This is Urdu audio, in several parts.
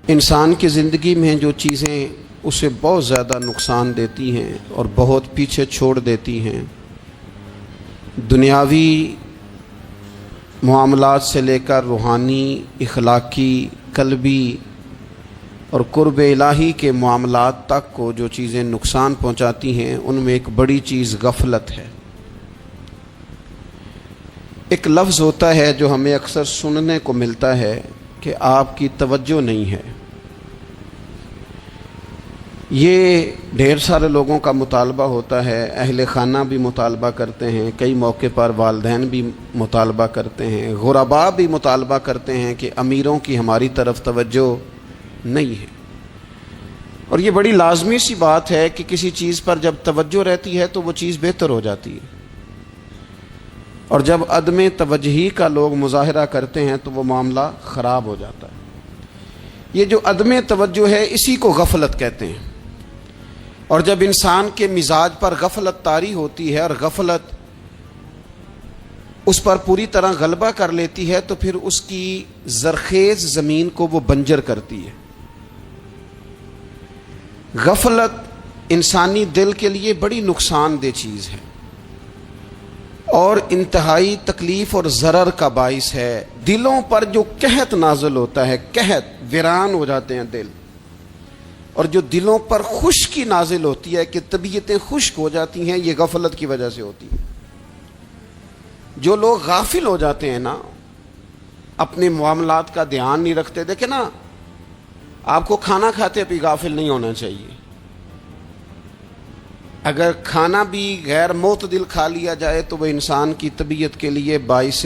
انسان کی زندگی میں جو چیزیں اسے بہت زیادہ نقصان دیتی ہیں اور بہت پیچھے چھوڑ دیتی ہیں، دنیاوی معاملات سے لے کر روحانی، اخلاقی، قلبی اور قرب الہی کے معاملات تک کو جو چیزیں نقصان پہنچاتی ہیں، ان میں ایک بڑی چیز غفلت ہے۔ ایک لفظ ہوتا ہے جو ہمیں اکثر سننے کو ملتا ہے کہ آپ کی توجہ نہیں ہے۔ یہ ڈھیر سارے لوگوں کا مطالبہ ہوتا ہے، اہل خانہ بھی مطالبہ کرتے ہیں، کئی موقع پر والدین بھی مطالبہ کرتے ہیں، غرباء بھی مطالبہ کرتے ہیں کہ امیروں کی ہماری طرف توجہ نہیں ہے۔ اور یہ بڑی لازمی سی بات ہے کہ کسی چیز پر جب توجہ رہتی ہے تو وہ چیز بہتر ہو جاتی ہے، اور جب عدم توجہی کا لوگ مظاہرہ کرتے ہیں تو وہ معاملہ خراب ہو جاتا ہے۔ یہ جو عدم توجہ ہے اسی کو غفلت کہتے ہیں، اور جب انسان کے مزاج پر غفلت طاری ہوتی ہے اور غفلت اس پر پوری طرح غلبہ کر لیتی ہے تو پھر اس کی زرخیز زمین کو وہ بنجر کرتی ہے۔ غفلت انسانی دل کے لیے بڑی نقصان دہ چیز ہے اور انتہائی تکلیف اور ضرر کا باعث ہے۔ دلوں پر جو قحط نازل ہوتا ہے، قحط، ویران ہو جاتے ہیں دل، اور جو دلوں پر خشکی نازل ہوتی ہے کہ طبیعتیں خشک ہو جاتی ہیں، یہ غفلت کی وجہ سے ہوتی ہے۔ جو لوگ غافل ہو جاتے ہیں نا، اپنے معاملات کا دھیان نہیں رکھتے، دیکھیں نا، آپ کو کھانا کھاتے بھی غافل نہیں ہونا چاہیے۔ اگر کھانا بھی غیر معتدل کھا لیا جائے تو وہ انسان کی طبیعت کے لیے باعث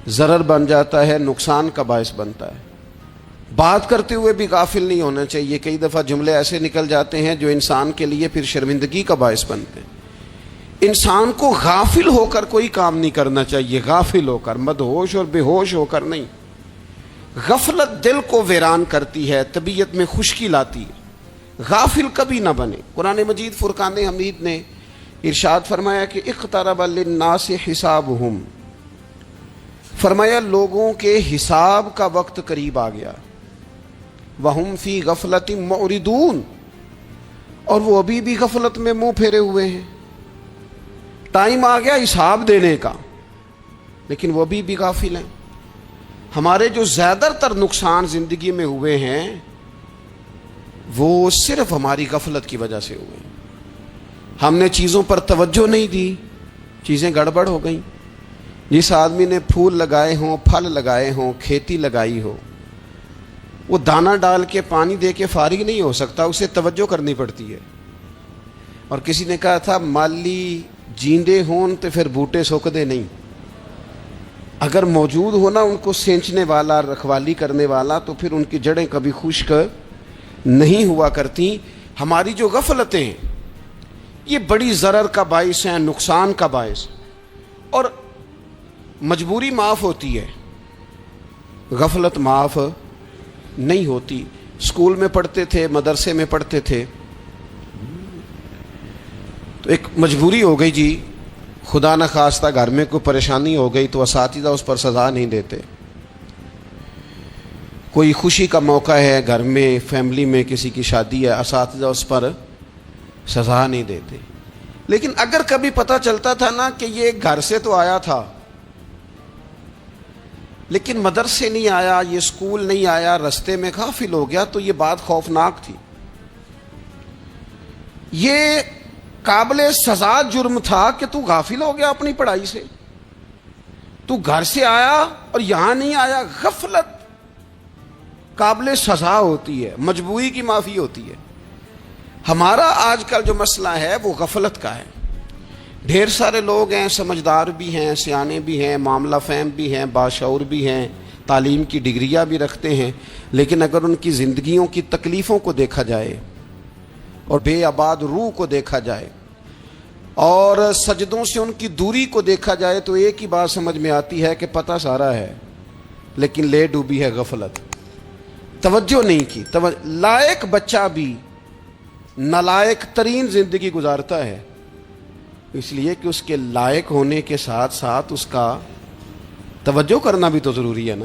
ضرر بن جاتا ہے، نقصان کا باعث بنتا ہے۔ بات کرتے ہوئے بھی غافل نہیں ہونا چاہیے، کئی دفعہ جملے ایسے نکل جاتے ہیں جو انسان کے لیے پھر شرمندگی کا باعث بنتے ہیں۔ انسان کو غافل ہو کر کوئی کام نہیں کرنا چاہیے، غافل ہو کر، مدہوش اور بے ہوش ہو کر نہیں۔ غفلت دل کو ویران کرتی ہے، طبیعت میں خشکی لاتی ہے۔ غافل کبھی نہ بنے۔ قرآن مجید فرقان حمید نے ارشاد فرمایا کہ اقترب للناس حسابہم، فرمایا لوگوں کے حساب کا وقت قریب آ گیا، وہم فی غفلت معرضون، اور وہ ابھی بھی غفلت میں منہ پھیرے ہوئے ہیں۔ ٹائم آ گیا حساب دینے کا، لیکن وہ ابھی بھی غافل ہیں۔ ہمارے جو زیادہ تر نقصان زندگی میں ہوئے ہیں وہ صرف ہماری غفلت کی وجہ سے ہوئے ہیں۔ ہم نے چیزوں پر توجہ نہیں دی، چیزیں گڑبڑ ہو گئیں۔ جس آدمی نے پھول لگائے ہوں، پھل لگائے ہوں، کھیتی لگائی ہو، وہ دانہ ڈال کے پانی دے کے فارغ نہیں ہو سکتا، اسے توجہ کرنی پڑتی ہے۔ اور کسی نے کہا تھا مالی جیندے ہون تو پھر بوٹے سوکدے نہیں، اگر موجود ہونا ان کو سینچنے والا، رکھوالی کرنے والا، تو پھر ان کی جڑیں کبھی خشک نہیں ہوا کرتی۔ ہماری جو غفلتیں ہیں یہ بڑی ضرر کا باعث ہیں، نقصان کا باعث، اور مجبوری معاف ہوتی ہے، غفلت معاف نہیں ہوتی۔ اسکول میں پڑھتے تھے، مدرسے میں پڑھتے تھے، تو ایک مجبوری ہو گئی جی، خدا نہ خواستہ گھر میں کوئی پریشانی ہو گئی تو اساتذہ اس پر سزا نہیں دیتے۔ کوئی خوشی کا موقع ہے گھر میں، فیملی میں کسی کی شادی ہے، اساتذہ اس پر سزا نہیں دیتے۔ لیکن اگر کبھی پتہ چلتا تھا نا کہ یہ گھر سے تو آیا تھا لیکن مدرسے نہیں آیا، یہ اسکول نہیں آیا، رستے میں غافل ہو گیا، تو یہ بات خوفناک تھی۔ یہ قابل سزا جرم تھا کہ تو غافل ہو گیا اپنی پڑھائی سے، تو گھر سے آیا اور یہاں نہیں آیا۔ غفلت قابل سزا ہوتی ہے، مجبوری کی معافی ہوتی ہے۔ ہمارا آج کل جو مسئلہ ہے وہ غفلت کا ہے۔ ڈھیر سارے لوگ ہیں، سمجھدار بھی ہیں، سیانے بھی ہیں، معاملہ فہم بھی ہیں، باشعور بھی ہیں، تعلیم کی ڈگریاں بھی رکھتے ہیں، لیکن اگر ان کی زندگیوں کی تکلیفوں کو دیکھا جائے اور بے آباد روح کو دیکھا جائے اور سجدوں سے ان کی دوری کو دیکھا جائے تو ایک ہی بات سمجھ میں آتی ہے کہ پتہ سارا ہے لیکن لے ڈوبی ہے غفلت، توجہ نہیں کی۔ لائق بچہ بھی نالائق ترین زندگی گزارتا ہے، اس لیے کہ اس کے لائق ہونے کے ساتھ ساتھ اس کا توجہ کرنا بھی تو ضروری ہے نا۔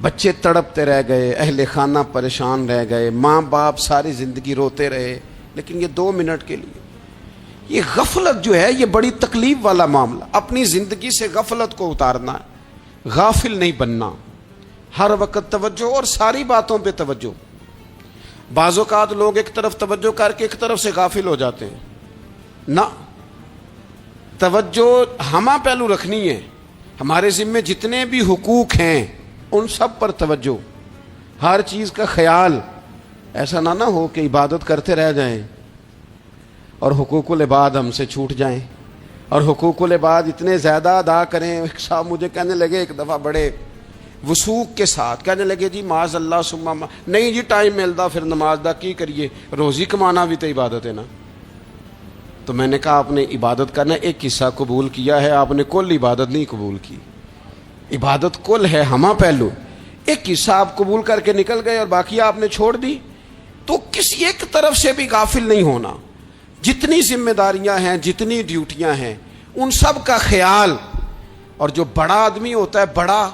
بچے تڑپتے رہ گئے، اہل خانہ پریشان رہ گئے، ماں باپ ساری زندگی روتے رہے، لیکن یہ 2 منٹ کے لیے یہ غفلت جو ہے یہ بڑی تکلیف والا معاملہ. اپنی زندگی سے غفلت کو اتارنا ہے، غافل نہیں بننا، ہر وقت توجہ اور ساری باتوں پہ توجہ. بعض اوقات لوگ ایک طرف توجہ کر کے ایک طرف سے غافل ہو جاتے ہیں. نہ، توجہ ہمہ پہلو رکھنی ہے. ہمارے ذمے جتنے بھی حقوق ہیں ان سب پر توجہ، ہر چیز کا خیال. ایسا نہ ہو کہ عبادت کرتے رہ جائیں اور حقوق العباد ہم سے چھوٹ جائیں، اور حقوق العباد اتنے زیادہ ادا کریں. صاحب مجھے کہنے لگے ایک دفعہ بڑے وثوق کے ساتھ، کہنے لگے جی معاذ اللہ سما نہیں جی ٹائم ملتا پھر نماز دا کی کریے، روزی کمانا بھی تو عبادت ہے نا. تو میں نے کہا آپ نے عبادت کرنا ایک حصہ قبول کیا ہے، آپ نے کل عبادت نہیں قبول کی. عبادت کل ہے، ہمہ پہلو. ایک حصہ آپ قبول کر کے نکل گئے اور باقی آپ نے چھوڑ دی. تو کسی ایک طرف سے بھی غافل نہیں ہونا. جتنی ذمہ داریاں ہیں، جتنی ڈیوٹیاں ہیں، ان سب کا خیال. اور جو بڑا آدمی ہوتا ہے، بڑا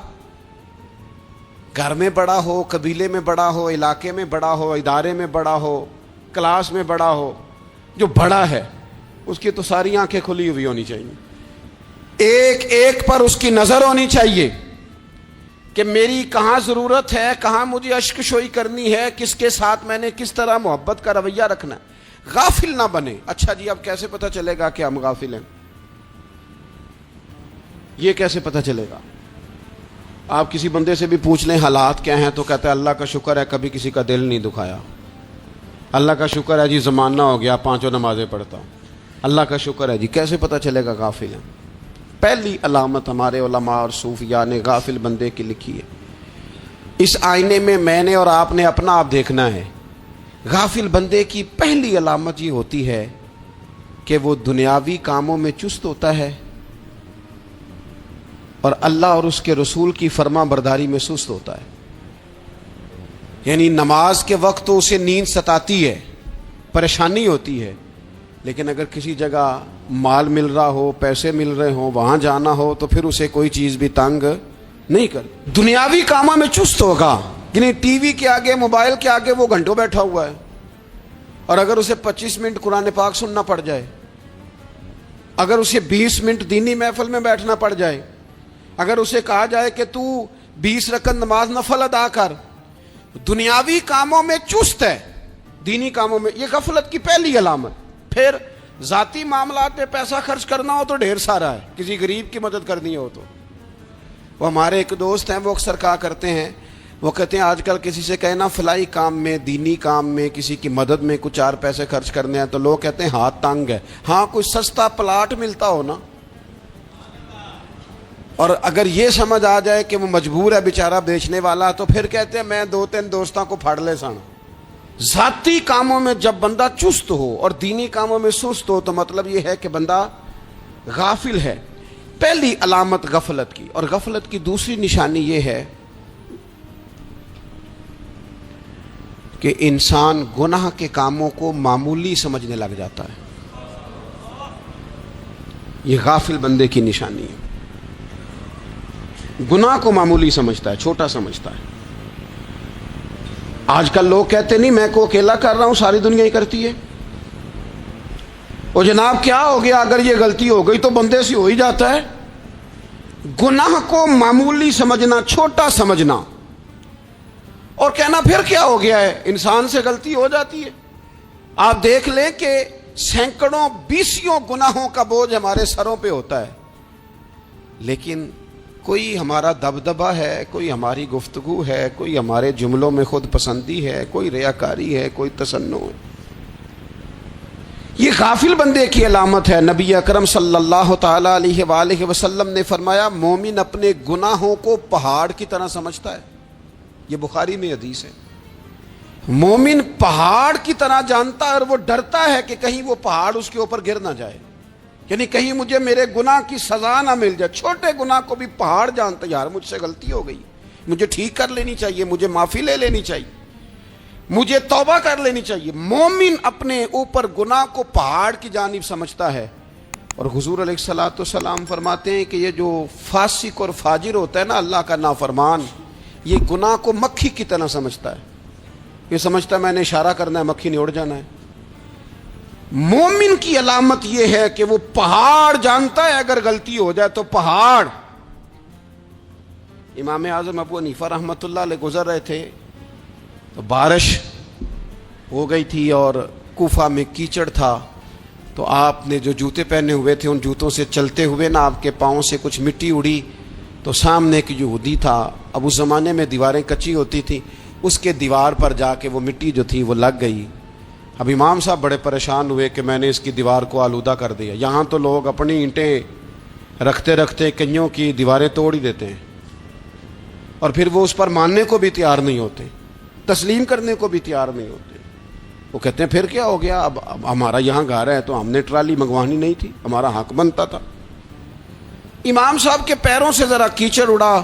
گھر میں بڑا ہو، قبیلے میں بڑا ہو، علاقے میں بڑا ہو، ادارے میں بڑا ہو، کلاس میں بڑا ہو، جو بڑا ہے اس کی تو ساری آنکھیں کھلی ہوئی ہونی چاہیے. ایک ایک پر اس کی نظر ہونی چاہیے کہ میری کہاں ضرورت ہے، کہاں مجھے اشک شوئی کرنی ہے، کس کے ساتھ میں نے کس طرح محبت کا رویہ رکھنا ہے. غافل نہ بنے. اچھا جی اب کیسے پتہ چلے گا کہ ہم غافل ہیں؟ یہ کیسے پتہ چلے گا؟ آپ کسی بندے سے بھی پوچھ لیں حالات کیا ہیں تو کہتا ہے اللہ کا شکر ہے کبھی کسی کا دل نہیں دکھایا، اللہ کا شکر ہے جی زمانہ ہو گیا 5 نمازیں پڑھتا ہوں، اللہ کا شکر ہے جی. کیسے پتہ چلے گا غافل ہیں؟ پہلی علامت ہمارے علماء اور صوفیاء نے غافل بندے کی لکھی ہے. اس آئینے میں نے اور آپ نے اپنا آپ دیکھنا ہے. غافل بندے کی پہلی علامت یہ ہوتی ہے کہ وہ دنیاوی کاموں میں چست ہوتا ہے اور اللہ اور اس کے رسول کی فرما برداری میں سست ہوتا ہے. یعنی نماز کے وقت تو اسے نیند ستاتی ہے، پریشانی ہوتی ہے، لیکن اگر کسی جگہ مال مل رہا ہو، پیسے مل رہے ہوں، وہاں جانا ہو تو پھر اسے کوئی چیز بھی تنگ نہیں کر. دنیاوی کاموں میں چست ہوگا، یعنی ٹی وی کے آگے، موبائل کے آگے وہ گھنٹوں بیٹھا ہوا ہے. اور اگر اسے 25 منٹ قرآن پاک سننا پڑ جائے، اگر اسے 20 منٹ دینی محفل میں بیٹھنا پڑ جائے، اگر اسے کہا جائے کہ تو 20 رکعت نماز نفل ادا کر، دنیاوی کاموں میں چست ہے، دینی کاموں میں، یہ غفلت کی پہلی علامت. پھر ذاتی معاملات پہ پیسہ خرچ کرنا ہو تو ڈھیر سارا ہے، کسی غریب کی مدد کرنی ہو تو. وہ ہمارے ایک دوست ہیں، وہ اکثر کہا کرتے ہیں، وہ کہتے ہیں آج کل کسی سے کہنا فلائی کام میں، دینی کام میں، کسی کی مدد میں کچھ 4 پیسے خرچ کرنے ہیں تو لوگ کہتے ہیں ہاتھ تنگ ہے. ہاں کوئی سستا پلاٹ ملتا ہو نا، اور اگر یہ سمجھ آ جائے کہ وہ مجبور ہے بیچارہ بیچنے والا، تو پھر کہتے ہیں میں 2-3 دوستوں کو پھاڑ لے سن. ذاتی کاموں میں جب بندہ چست ہو اور دینی کاموں میں سست ہو تو مطلب یہ ہے کہ بندہ غافل ہے. پہلی علامت غفلت کی. اور غفلت کی دوسری نشانی یہ ہے کہ انسان گناہ کے کاموں کو معمولی سمجھنے لگ جاتا ہے. یہ غافل بندے کی نشانی ہے. گناہ کو معمولی سمجھتا ہے، چھوٹا سمجھتا ہے. آج کل لوگ کہتے نہیں میں کو اکیلا کر رہا ہوں، ساری دنیا ہی کرتی ہے. اور جناب کیا ہو گیا اگر یہ غلطی ہو گئی تو بندے سے ہو ہی جاتا ہے. گناہ کو معمولی سمجھنا، چھوٹا سمجھنا اور کہنا پھر کیا ہو گیا ہے، انسان سے غلطی ہو جاتی ہے. آپ دیکھ لیں کہ سینکڑوں بیسیوں گناہوں کا بوجھ ہمارے سروں پہ ہوتا ہے، لیکن کوئی ہمارا دبدبہ ہے، کوئی ہماری گفتگو ہے، کوئی ہمارے جملوں میں خود پسندی ہے، کوئی ریاکاری ہے، کوئی تصنع ہے. یہ غافل بندے کی علامت ہے. نبی اکرم صلی اللہ تعالی علیہ وآلہ وسلم نے فرمایا مومن اپنے گناہوں کو پہاڑ کی طرح سمجھتا ہے. یہ بخاری میں حدیث ہے. مومن پہاڑ کی طرح جانتا ہے اور وہ ڈرتا ہے کہ کہیں وہ پہاڑ اس کے اوپر گر نہ جائے، یعنی کہیں مجھے میرے گناہ کی سزا نہ مل جائے. چھوٹے گناہ کو بھی پہاڑ جانتا ہے، یار مجھ سے غلطی ہو گئی، مجھے ٹھیک کر لینی چاہیے، مجھے معافی لے لینی چاہیے، مجھے توبہ کر لینی چاہیے. مومن اپنے اوپر گناہ کو پہاڑ کی جانب سمجھتا ہے. اور حضور علیہ الصلوۃ والسلام فرماتے ہیں کہ یہ جو فاسق اور فاجر ہوتا ہے نا، اللہ کا نافرمان، یہ گناہ کو مکھی کی طرح سمجھتا ہے. یہ سمجھتا ہے میں نے اشارہ کرنا ہے, مکھی نے اڑ جانا ہے. مومن کی علامت یہ ہے کہ وہ پہاڑ جانتا ہے اگر غلطی ہو جائے تو پہاڑ. امام اعظم ابو حنیفہ رحمۃ اللہ علیہ گزر رہے تھے تو بارش ہو گئی تھی اور کوفہ میں کیچڑ تھا, تو آپ نے جو جوتے پہنے ہوئے تھے ان جوتوں سے چلتے ہوئے نا آپ کے پاؤں سے کچھ مٹی اڑی, تو سامنے ایک یہودی تھا. اب اس زمانے میں دیواریں کچی ہوتی تھیں, اس کے دیوار پر جا کے وہ مٹی جو تھی وہ لگ گئی. اب امام صاحب بڑے پریشان ہوئے کہ میں نے اس کی دیوار کو آلودہ کر دیا. یہاں تو لوگ اپنی اینٹیں رکھتے رکھتے کئیوں کی دیواریں توڑ ہی دیتے ہیں, اور پھر وہ اس پر ماننے کو بھی تیار نہیں ہوتے, تسلیم کرنے کو بھی تیار نہیں ہوتے. وہ کہتے ہیں پھر کیا ہو گیا, اب ہمارا یہاں گھر ہے تو ہم نے ٹرالی منگوانی نہیں تھی, ہمارا حق بنتا تھا. امام صاحب کے پیروں سے ذرا کیچڑ اڑا,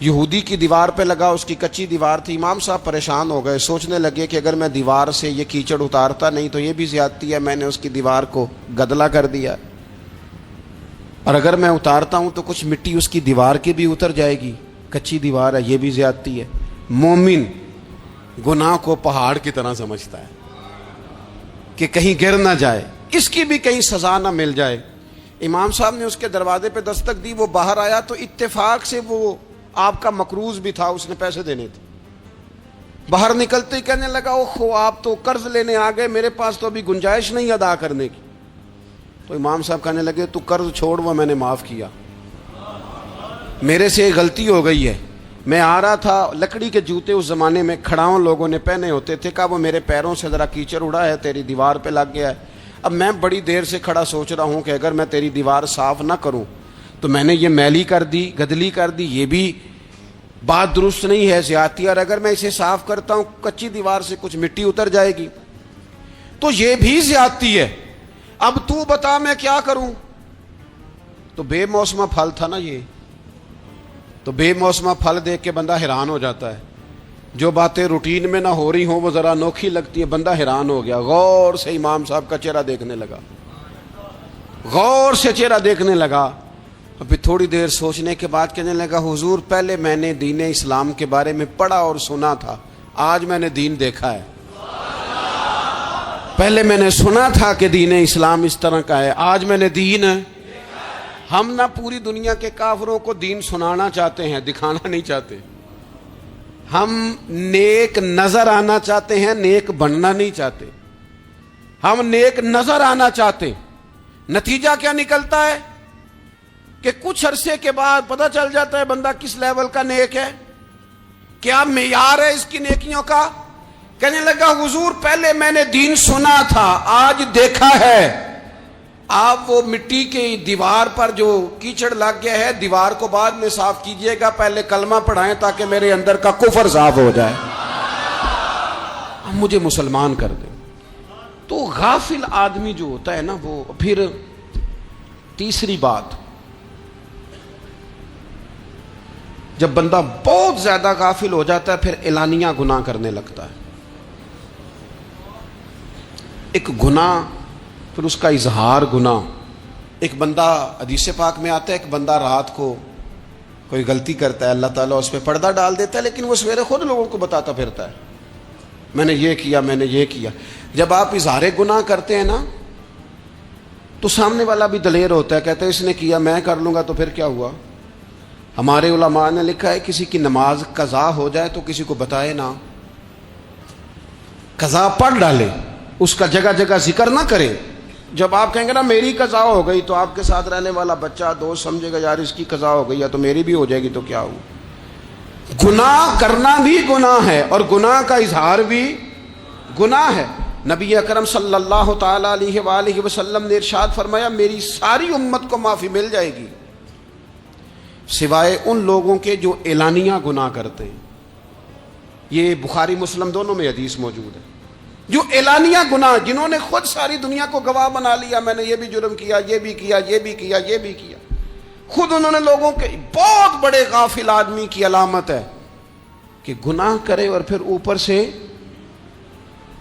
یہودی کی دیوار پہ لگا, اس کی کچی دیوار تھی. امام صاحب پریشان ہو گئے, سوچنے لگے کہ اگر میں دیوار سے یہ کیچڑ اتارتا نہیں تو یہ بھی زیادتی ہے, میں نے اس کی دیوار کو گدلا کر دیا, اور اگر میں اتارتا ہوں تو کچھ مٹی اس کی دیوار کی بھی اتر جائے گی, کچی دیوار ہے, یہ بھی زیادتی ہے. مومن گناہ کو پہاڑ کی طرح سمجھتا ہے کہ کہیں گر نہ جائے, اس کی بھی کہیں سزا نہ مل جائے. امام صاحب نے اس کے دروازے پہ دستک دی, وہ باہر آیا تو اتفاق سے وہ آپ کا مقروض بھی تھا, اس نے پیسے دینے تھے. باہر نکلتے ہی کہنے لگا اوہو آپ تو قرض لینے آ گئے, میرے پاس تو ابھی گنجائش نہیں ادا کرنے کی. تو امام صاحب کہنے لگے تو قرض چھوڑ, وہ میں نے معاف کیا, میرے سے غلطی ہو گئی ہے. میں آ رہا تھا, لکڑی کے جوتے اس زمانے میں کھڑاؤں لوگوں نے پہنے ہوتے تھے, کہا وہ میرے پیروں سے ذرا کیچڑ اڑا ہے, تیری دیوار پہ لگ گیا ہے. اب میں بڑی دیر سے کھڑا سوچ رہا ہوں کہ اگر میں تیری دیوار صاف نہ کروں تو میں نے یہ میلی کر دی, گدلی کر دی, یہ بھی بات درست نہیں ہے, زیادتی. اور اگر میں اسے صاف کرتا ہوں کچی دیوار سے کچھ مٹی اتر جائے گی تو یہ بھی زیادتی ہے. اب تو بتا میں کیا کروں. تو بے موسمہ پھل تھا نا یہ, تو بے موسمہ پھل دیکھ کے بندہ حیران ہو جاتا ہے. جو باتیں روٹین میں نہ ہو رہی ہوں وہ ذرا انوکھی لگتی ہے, بندہ حیران ہو گیا. غور سے امام صاحب کا چہرہ دیکھنے لگا, غور سے چہرہ دیکھنے لگا. اور پھر تھوڑی دیر سوچنے کے بعد کہنے لگا حضور پہلے میں نے دین اسلام کے بارے میں پڑھا اور سنا تھا, آج میں نے دین دیکھا ہے. پہلے میں نے سنا تھا کہ دین اسلام اس طرح کا ہے, آج میں نے دین. ہم نہ پوری دنیا کے کافروں کو دین سنانا چاہتے ہیں, دکھانا نہیں چاہتے. ہم نیک نظر آنا چاہتے ہیں, نیک بننا نہیں چاہتے. ہم نیک نظر آنا چاہتے. نتیجہ کیا نکلتا ہے کہ کچھ عرصے کے بعد پتہ چل جاتا ہے بندہ کس لیول کا نیک ہے, کیا معیار ہے اس کی نیکیوں کا. کہنے لگا حضور پہلے میں نے دین سنا تھا, آج دیکھا ہے. آپ وہ مٹی کی دیوار پر جو کیچڑ لگ گیا ہے, دیوار کو بعد میں صاف کیجئے گا, پہلے کلمہ پڑھائیں تاکہ میرے اندر کا کفر صاف ہو جائے, مجھے مسلمان کر دیں. تو غافل آدمی جو ہوتا ہے نا وہ. پھر تیسری بات, جب بندہ بہت زیادہ غافل ہو جاتا ہے پھر اعلانیہ گناہ کرنے لگتا ہے. ایک گناہ پھر اس کا اظہار گناہ. ایک بندہ, حدیث پاک میں آتا ہے, ایک بندہ رات کو کوئی غلطی کرتا ہے, اللہ تعالیٰ اس پہ پردہ ڈال دیتا ہے, لیکن وہ سویرے خود لوگوں کو بتاتا پھرتا ہے میں نے یہ کیا, میں نے یہ کیا. جب آپ اظہار گناہ کرتے ہیں نا تو سامنے والا بھی دلیر ہوتا ہے, کہتا ہے اس نے کیا میں کر لوں گا تو پھر کیا ہوا. ہمارے علماء نے لکھا ہے کسی کی نماز قضا ہو جائے تو کسی کو بتائے نہ, قضا پڑھ ڈالے, اس کا جگہ جگہ ذکر نہ کرے. جب آپ کہیں گے نا میری قضا ہو گئی تو آپ کے ساتھ رہنے والا بچہ دوست سمجھے گا یار اس کی قضا ہو گئی یا تو میری بھی ہو جائے گی تو کیا ہو. گناہ کرنا بھی گناہ ہے اور گناہ کا اظہار بھی گناہ ہے. نبی اکرم صلی اللہ تعالی علیہ وآلہ وسلم نے ارشاد فرمایا میری ساری امت کو معافی مل جائے گی سوائے ان لوگوں کے جو اعلانیہ گناہ کرتے ہیں. یہ بخاری مسلم دونوں میں حدیث موجود ہے. جو اعلانیہ گناہ, جنہوں نے خود ساری دنیا کو گواہ بنا لیا, میں نے یہ بھی جرم کیا, یہ بھی کیا, یہ بھی کیا, یہ بھی کیا, خود انہوں نے لوگوں کے. بہت بڑے غافل آدمی کی علامت ہے کہ گناہ کرے اور پھر اوپر سے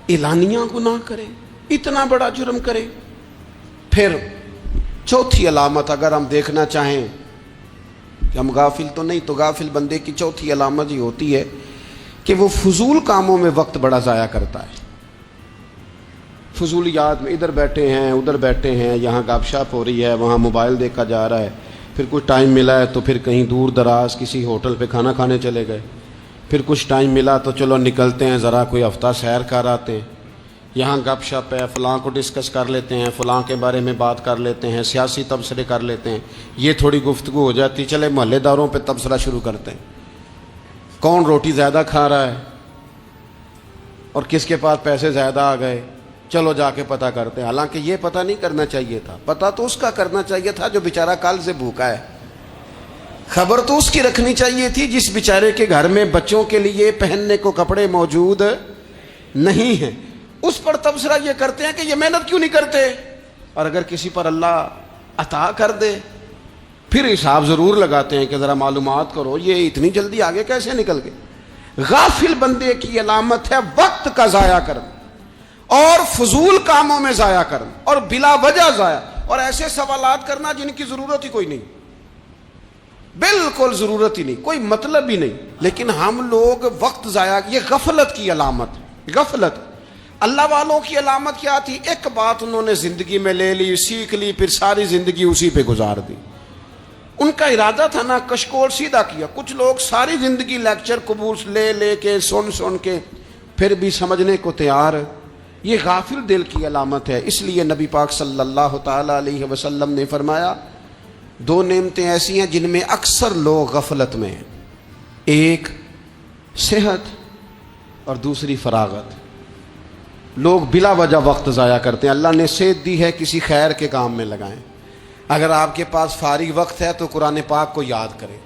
اعلانیہ گناہ کرے, اتنا بڑا جرم کرے. پھر چوتھی علامت اگر ہم دیکھنا چاہیں کہ ہم غافل تو نہیں. تو غافل بندے کی چوتھی علامت یہ ہوتی ہے کہ وہ فضول کاموں میں وقت بڑا ضائع کرتا ہے. فضولیات میں ادھر بیٹھے ہیں ادھر بیٹھے ہیں, یہاں گپ شپ ہو رہی ہے, وہاں موبائل دیکھا جا رہا ہے, پھر کچھ ٹائم ملا ہے تو پھر کہیں دور دراز کسی ہوٹل پہ کھانا کھانے چلے گئے, پھر کچھ ٹائم ملا تو چلو نکلتے ہیں ذرا کوئی ہفتہ سیر کر آتے ہیں, یہاں گپ شپ ہے, فلاں کو ڈسکس کر لیتے ہیں, فلاں کے بارے میں بات کر لیتے ہیں, سیاسی تبصرے کر لیتے ہیں, یہ تھوڑی گفتگو ہو جاتی, چلے محلے داروں پہ تبصرہ شروع کرتے ہیں, کون روٹی زیادہ کھا رہا ہے اور کس کے پاس پیسے زیادہ آ گئے, چلو جا کے پتہ کرتے ہیں. حالانکہ یہ پتہ نہیں کرنا چاہیے تھا, پتہ تو اس کا کرنا چاہیے تھا جو بیچارہ کل سے بھوکا ہے. خبر تو اس کی رکھنی چاہیے تھی جس بیچارے کے گھر میں بچوں کے لیے پہننے کو کپڑے موجود نہیں ہیں. اس پر تبصرہ یہ کرتے ہیں کہ یہ محنت کیوں نہیں کرتے, اور اگر کسی پر اللہ عطا کر دے پھر حساب ضرور لگاتے ہیں کہ ذرا معلومات کرو یہ اتنی جلدی آگے کیسے نکل گئے. غافل بندے کی علامت ہے وقت کا ضائع کرنا اور فضول کاموں میں ضائع کرنا اور بلا وجہ ضائع, اور ایسے سوالات کرنا جن کی ضرورت ہی کوئی نہیں, بالکل ضرورت ہی نہیں, کوئی مطلب ہی نہیں. لیکن ہم لوگ وقت ضائع, یہ غفلت کی علامت, غفلت. اللہ والوں کی علامت کیا تھی؟ ایک بات انہوں نے زندگی میں لے لی, سیکھ لی, پھر ساری زندگی اسی پہ گزار دی. ان کا ارادہ تھا نا کشکول سیدھا کیا. کچھ لوگ ساری زندگی لیکچر قبول لے لے کے سن کے پھر بھی سمجھنے کو تیار. یہ غافل دل کی علامت ہے. اس لیے نبی پاک صلی اللہ تعالی علیہ وسلم نے فرمایا دو نعمتیں ایسی ہیں جن میں اکثر لوگ غفلت میں ہیں, ایک صحت اور دوسری فراغت. لوگ بلا وجہ وقت ضائع کرتے ہیں. اللہ نے صحت دی ہے, کسی خیر کے کام میں لگائیں. اگر آپ کے پاس فارغ وقت ہے تو قرآن پاک کو یاد کریں,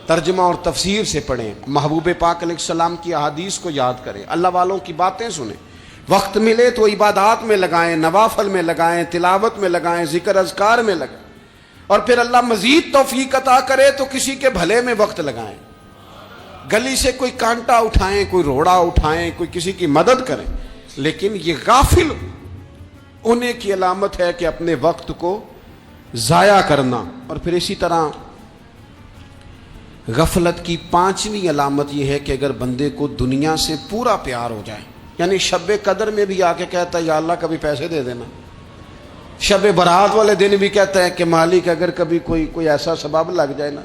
ترجمہ اور تفسیر سے پڑھیں, محبوب پاک علیہ السلام کی احادیث کو یاد کریں, اللہ والوں کی باتیں سنیں. وقت ملے تو عبادات میں لگائیں, نوافل میں لگائیں, تلاوت میں لگائیں, ذکر اذکار میں لگائیں, اور پھر اللہ مزید توفیق عطا کرے تو کسی کے بھلے میں وقت لگائیں. گلی سے کوئی کانٹا اٹھائیں, کوئی روڑا اٹھائیں, کوئی کسی کی مدد کریں. لیکن یہ غافل ہونے کی علامت ہے کہ اپنے وقت کو ضائع کرنا. اور پھر اسی طرح غفلت کی پانچویں علامت یہ ہے کہ اگر بندے کو دنیا سے پورا پیار ہو جائے, یعنی شب قدر میں بھی آ کے کہتا ہے یا اللہ کبھی پیسے دے دینا, شب برات والے دن بھی کہتا ہے کہ مالک اگر کبھی کوئی ایسا سبب لگ جائے نا,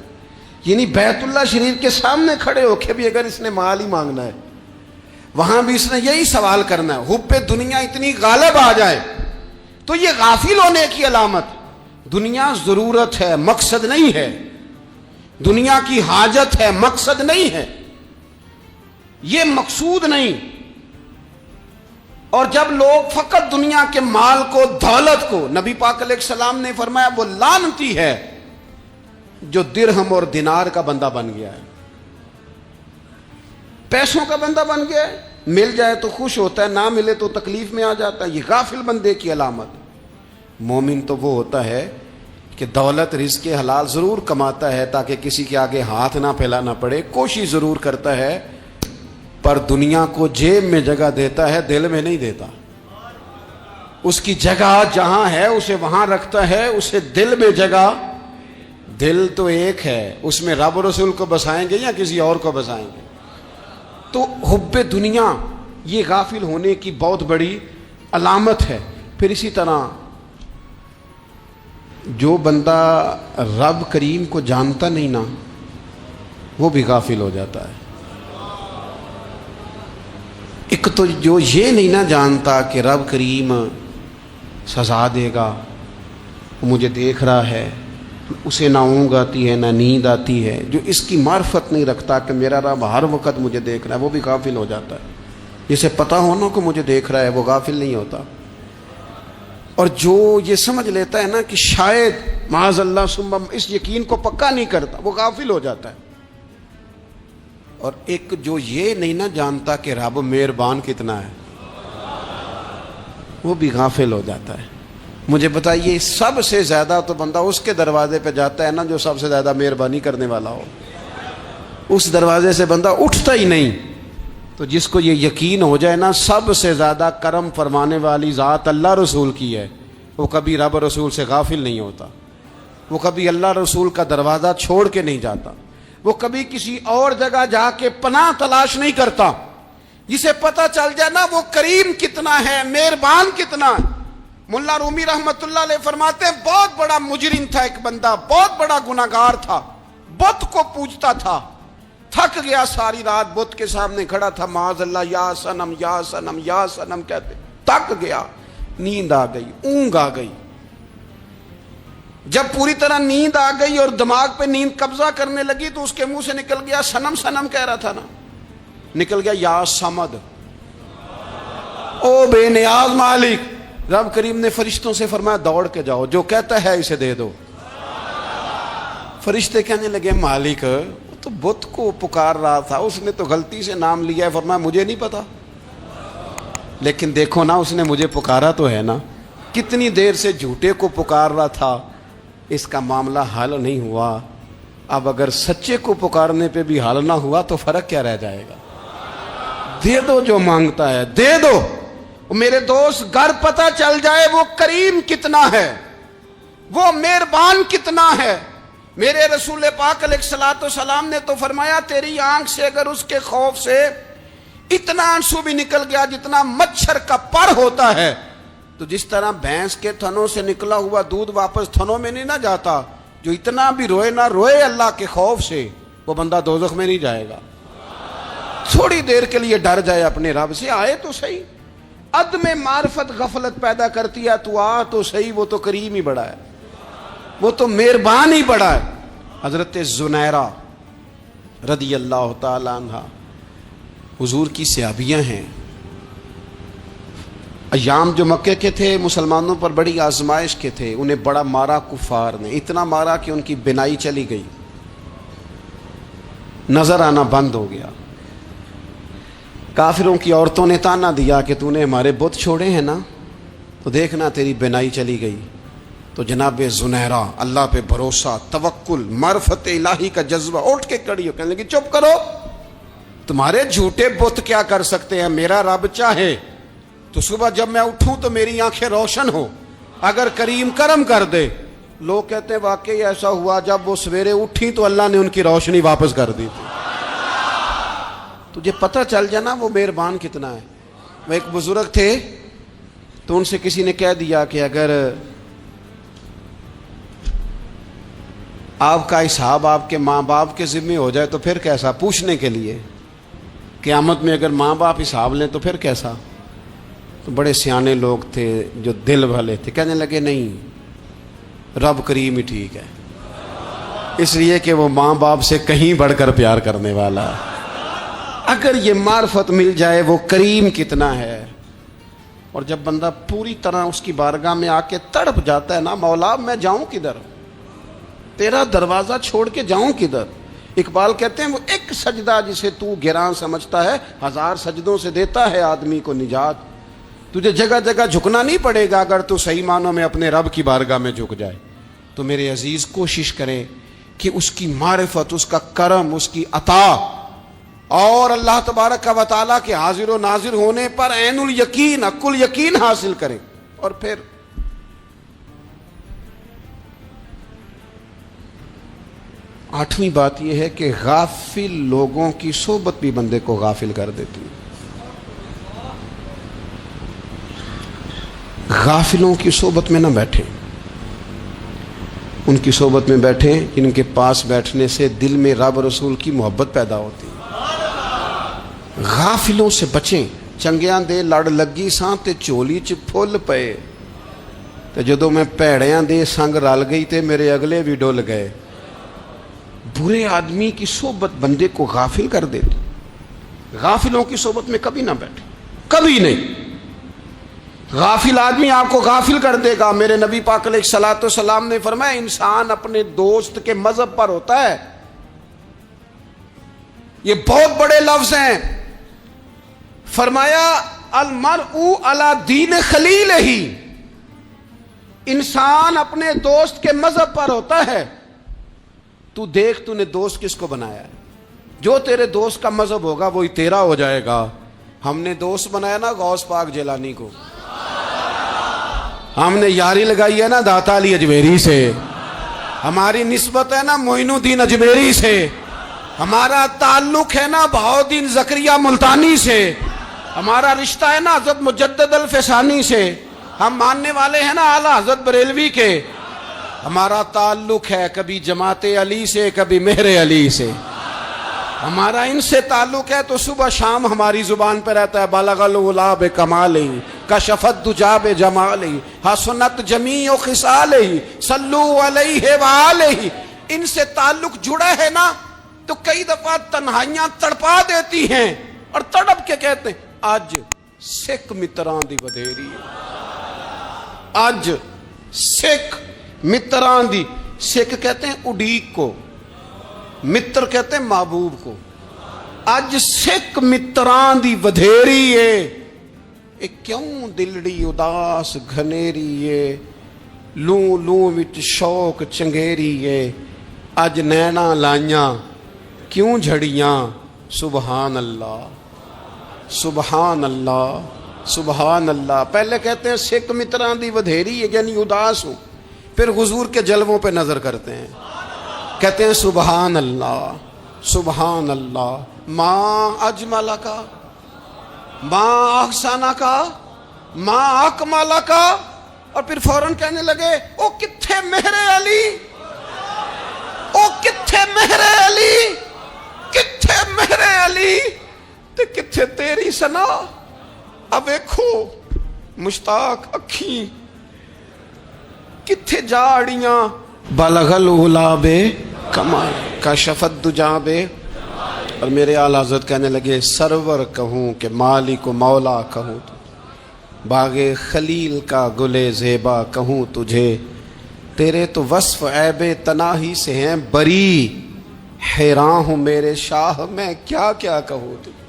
یعنی بیت اللہ شریف کے سامنے کھڑے ہو کے بھی اگر اس نے مال ہی مانگنا ہے وہاں بھی اس نے یہی سوال کرنا ہے, حب دنیا اتنی غالب آ جائے. تو یہ غافل ہونے کی علامت. دنیا ضرورت ہے, مقصد نہیں ہے. دنیا کی حاجت ہے, مقصد نہیں ہے. یہ مقصود نہیں. اور جب لوگ فقط دنیا کے مال کو, دولت کو, نبی پاک علیہ السلام نے فرمایا وہ لعنتی ہے جو درہم اور دینار کا بندہ بن گیا ہے, پیسوں کا بندہ بن گیا ہے. مل جائے تو خوش ہوتا ہے, نہ ملے تو تکلیف میں آ جاتا ہے. یہ غافل بندے کی علامت. مومن تو وہ ہوتا ہے کہ دولت رزق حلال ضرور کماتا ہے تاکہ کسی کے آگے ہاتھ نہ پھیلانا پڑے, کوشش ضرور کرتا ہے, پر دنیا کو جیب میں جگہ دیتا ہے, دل میں نہیں دیتا. اس کی جگہ جہاں ہے اسے وہاں رکھتا ہے, اسے دل میں جگہ. دل تو ایک ہے, اس میں رب و رسول کو بسائیں گے یا کسی اور کو بسائیں گے. تو حب دنیا یہ غافل ہونے کی بہت بڑی علامت ہے. پھر اسی طرح جو بندہ رب کریم کو جانتا نہیں نا وہ بھی غافل ہو جاتا ہے. ایک تو جو یہ نہیں نہ جانتا کہ رب کریم سزا دے گا, مجھے دیکھ رہا ہے, اسے نہ اونگ آتی ہے نہ نیند آتی ہے, جو اس کی معرفت نہیں رکھتا کہ میرا رب ہر وقت مجھے دیکھ رہا ہے, وہ بھی غافل ہو جاتا ہے. جسے پتہ ہونا کہ مجھے دیکھ رہا ہے وہ غافل نہیں ہوتا. اور جو یہ سمجھ لیتا ہے نا کہ شاید معاذ اللہ ثم, اس یقین کو پکا نہیں کرتا, وہ غافل ہو جاتا ہے. اور ایک جو یہ نہیں نہ جانتا کہ رب مہربان کتنا ہے وہ بھی غافل ہو جاتا ہے. مجھے بتائیے سب سے زیادہ تو بندہ اس کے دروازے پہ جاتا ہے نا جو سب سے زیادہ مہربانی کرنے والا ہو, اس دروازے سے بندہ اٹھتا ہی نہیں. تو جس کو یہ یقین ہو جائے نا سب سے زیادہ کرم فرمانے والی ذات اللہ رسول کی ہے, وہ کبھی رب رسول سے غافل نہیں ہوتا. وہ کبھی اللہ رسول کا دروازہ چھوڑ کے نہیں جاتا، وہ کبھی کسی اور جگہ جا کے پناہ تلاش نہیں کرتا۔ جسے پتہ چل جائے نا وہ کریم کتنا ہے، مہربان کتنا ہے۔ ملا رومی رحمت اللہ علیہ فرماتے ہیں بہت بڑا مجرم تھا ایک بندہ، بہت بڑا گناہگار تھا، بت کو پوجتا تھا، تھک گیا، ساری رات بت کے سامنے کھڑا تھا، معاذ اللہ یا صنم یا صنم یا صنم کہتے، تھک گیا، نیند آ گئی، اونگ آ گئی۔ جب پوری طرح نیند آ گئی اور دماغ پہ نیند قبضہ کرنے لگی تو اس کے منہ سے نکل گیا، صنم صنم کہہ رہا تھا نا، نکل گیا یا صمد، او بے نیاز مالک۔ رب کریم نے فرشتوں سے فرمایا دوڑ کے جاؤ، جو کہتا ہے اسے دے دو۔ فرشتے کہنے لگے مالک وہ تو بت کو پکار رہا تھا، اس نے تو غلطی سے نام لیا ہے۔ فرمایا مجھے نہیں پتا، لیکن دیکھو نا اس نے مجھے پکارا تو ہے نا، کتنی دیر سے جھوٹے کو پکار رہا تھا، اس کا معاملہ حل نہیں ہوا، اب اگر سچے کو پکارنے پہ بھی حل نہ ہوا تو فرق کیا رہ جائے گا؟ دے دو جو مانگتا ہے، دے دو۔ میرے دوست گر پتہ چل جائے وہ کریم کتنا ہے، وہ مہربان کتنا ہے۔ میرے رسول پاک علیہ الصلوۃ والسلام نے تو فرمایا تیری آنکھ سے اگر اس کے خوف سے اتنا آنسو بھی نکل گیا جتنا مچھر کا پر ہوتا ہے، تو جس طرح بھینس کے تھنوں سے نکلا ہوا دودھ واپس تھنوں میں نہیں نہ جاتا، جو اتنا بھی روئے نہ روئے اللہ کے خوف سے، وہ بندہ دوزخ میں نہیں جائے گا۔ تھوڑی دیر کے لیے ڈر جائے اپنے رب سے، آئے تو صحیح۔ عدم معرفت غفلت پیدا کرتی ہے، تو آ تو صحیح، وہ تو کریم ہی بڑا ہے، وہ تو مہربان ہی بڑا ہے۔ حضرت زنیرہ رضی اللہ تعالی عنہ حضور کی صحابیاں ہیں۔ ایام جو مکے کے تھے مسلمانوں پر بڑی آزمائش کے تھے، انہیں بڑا مارا کفار نے، اتنا مارا کہ ان کی بینائی چلی گئی، نظر آنا بند ہو گیا۔ کافروں کی عورتوں نے تانا دیا کہ تو نے ہمارے بت چھوڑے ہیں نا، تو دیکھنا تیری بینائی چلی گئی۔ تو جناب زنیرہ اللہ پہ بھروسہ، توکل، معرفت الہی کا جذبہ، اٹھ کے کھڑی ہو کہنے لگی چپ کرو، تمہارے جھوٹے بت کیا کر سکتے ہیں، میرا رب چاہے تو صبح جب میں اٹھوں تو میری آنکھیں روشن ہو، اگر کریم کرم کر دے۔ لوگ کہتے ہیں واقعی ایسا ہوا، جب وہ سویرے اٹھی تو اللہ نے ان کی روشنی واپس کر دی تھی۔ تجھے پتہ چل جانا وہ مہربان کتنا ہے۔ وہ ایک بزرگ تھے تو ان سے کسی نے کہہ دیا کہ اگر آپ کا حساب آپ کے ماں باپ کے ذمہ ہو جائے تو پھر کیسا، پوچھنے کے لیے قیامت میں اگر ماں باپ حساب لیں تو پھر کیسا۔ تو بڑے سیانے لوگ تھے جو دل والے تھے، کہنے لگے نہیں، رب کریم ہی ٹھیک ہے، اس لیے کہ وہ ماں باپ سے کہیں بڑھ کر پیار کرنے والا ہے۔ اگر یہ معرفت مل جائے وہ کریم کتنا ہے، اور جب بندہ پوری طرح اس کی بارگاہ میں آ کے تڑپ جاتا ہے نا، مولا میں جاؤں کدھر، تیرا دروازہ چھوڑ کے جاؤں کدھر۔ اقبال کہتے ہیں وہ ایک سجدہ جسے تو گراں سمجھتا ہے، 1000 سجدوں سے دیتا ہے آدمی کو نجات۔ تجھے جگہ جگہ جھکنا نہیں پڑے گا اگر تو صحیح معنوں میں اپنے رب کی بارگاہ میں جھک جائے۔ تو میرے عزیز کوشش کریں کہ اس کی معرفت، اس کا کرم، اس کی عطا اور اللہ تبارک و تعالیٰ کے حاضر و ناظر ہونے پر عین الیقین، حق الیقین حاصل کریں۔ اور پھر 8ویں بات یہ ہے کہ غافل لوگوں کی صحبت بھی بندے کو غافل کر دیتی ہے۔ غافلوں کی صحبت میں نہ بیٹھیں، ان کی صحبت میں بیٹھیں جن کے پاس بیٹھنے سے دل میں رب رسول کی محبت پیدا ہوتی ہے۔ غافلوں سے بچیں۔ چنگیاں دے لڑ لگی ساں تے چولی چ پھل پئے، تے جدوں میں پیڑیاں دے سنگ رل گئی تے میرے اگلے بھی ڈل گئے۔ برے آدمی کی صحبت بندے کو غافل کر دیتی۔ غافلوں کی صحبت میں کبھی نہ بیٹھے، کبھی نہیں۔ غافل آدمی آپ کو غافل کر دے گا۔ میرے نبی پاک علیہ الصلوۃ والسلام نے فرمایا انسان اپنے دوست کے مذہب پر ہوتا ہے۔ یہ بہت بڑے لفظ ہیں۔ فرمایا المرء علی دین خلیلہ، انسان اپنے دوست کے مذہب پر ہوتا ہے۔ تو دیکھ تو نے دوست کس کو بنایا ہے، جو تیرے دوست کا مذہب ہوگا وہی تیرا ہو جائے گا۔ ہم نے دوست بنایا نا غوث پاک جیلانی کو، ہم نے یاری لگائی ہے نا داتا علی اجمیری سے، ہماری نسبت ہے نا معین الدین اجمیری سے، ہمارا تعلق ہے نا بہاؤالدین زکریا ملتانی سے، ہمارا رشتہ ہے نا حضرت مجدد الفسانی سے، ہم ماننے والے ہیں نا اعلیٰ حضرت بریلوی کے، ہمارا تعلق ہے کبھی جماعت علی سے کبھی مہر علی سے، ہمارا ان سے تعلق ہے تو صبح شام ہماری زبان پہ رہتا ہے بالغ العلا بکمالہ کشف الدجی بجمالہ حسنت جمیع خصالہ صلوا علیہ وآلہ۔ ان سے تعلق جڑا ہے نا تو کئی دفعہ تنہائیاں تڑپا دیتی ہیں اور تڑپ کے کہتے ہیں اج سکھ متراں دی ودھیری ہے، اج سکھ متراں دی، سکھ کہتے ہیں اڈیق کو، متر کہتے ہیں محبوب کو، اج سکھ متراں دی ودھیری ہے، اے کیوں دلڑی اداس گھنیری ہے، لوں لوں وچ شوق چنگیری ہے، اج نینا لائیاں کیوں جھڑیاں، سبحان اللہ سبحان اللہ سبحان اللہ۔ پہلے کہتے ہیں سکھ متران دی ودھیری ہے یعنی اداس ہوں، پھر حضور کے جلووں پہ نظر کرتے ہیں، کہتے ہیں سبحان اللہ سبحان اللہ، ماں اجمل کا ماں احسانہ کا ماں اکمالہ کا، اور پھر فوراً کہنے لگے او کتھے مہر علی، او کتھے مہر علی، کتھے مہر علی تے کتھے تیری سنا، اب ویکھو مشتاق اکھیں کتھے جاڑیاں، بلغ العلا بے کمال کشف الدجی بے، اور میرے اعلیٰ حضرت کہنے لگے سرور کہوں کہ مالک و مولا کہوں، تو باغ خلیل کا گلے زیبا کہوں تجھے، تیرے تو وصف عیب تناہی سے ہیں بری، حیران ہوں میرے شاہ میں کیا کیا کہوں تجھے۔